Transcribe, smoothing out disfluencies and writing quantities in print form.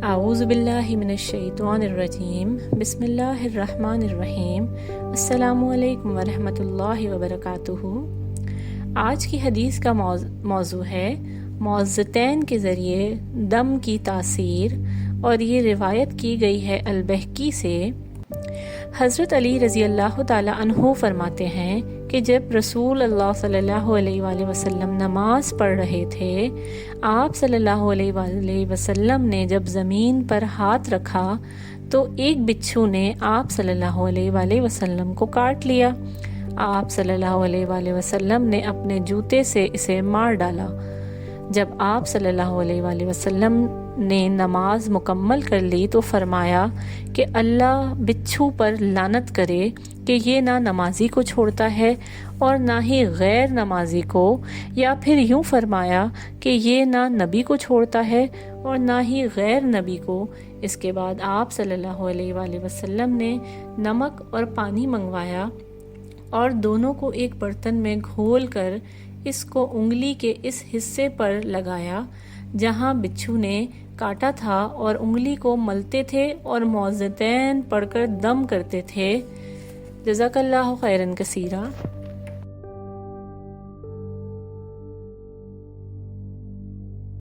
اعوذ باللہ من الشیطان الرجیم، بسم اللہ الرحمن الرحیم۔ السلام علیکم ورحمۃ اللہ وبرکاتہ۔ آج کی حدیث کا موضوع ہے معوذتین کے ذریعے دم کی تاثیر، اور یہ روایت کی گئی ہے البہقی سے۔ حضرت علی رضی اللہ تعالی عنہ فرماتے ہیں کہ جب رسول اللہ صلی اللہ علیہ وآلہ وسلم نماز پڑھ رہے تھے، آپ صلی اللہ علیہ وآلہ وسلم نے جب زمین پر ہاتھ رکھا تو ایک بچھو نے آپ صلی اللہ علیہ وآلہ وسلم کو کاٹ لیا۔ آپ صلی اللہ علیہ وآلہ وسلم نے اپنے جوتے سے اسے مار ڈالا۔ جب آپ صلی اللہ علیہ وآلہ وسلم نے نماز مکمل کر لی تو فرمایا کہ اللہ بچھو پر لعنت کرے کہ یہ نہ نمازی کو چھوڑتا ہے اور نہ ہی غیر نمازی کو، یا پھر یوں فرمایا کہ یہ نہ نبی کو چھوڑتا ہے اور نہ ہی غیر نبی کو۔ اس کے بعد آپ صلی اللہ علیہ وآلہ وسلم نے نمک اور پانی منگوایا اور دونوں کو ایک برتن میں گھول کر اس کو انگلی کے اس حصے پر لگایا جہاں بچھو نے کاٹا تھا، اور انگلی کو ملتے تھے اور معوذتین پڑھ کر دم کرتے تھے۔ جزاک اللہ خیرا کثیرا۔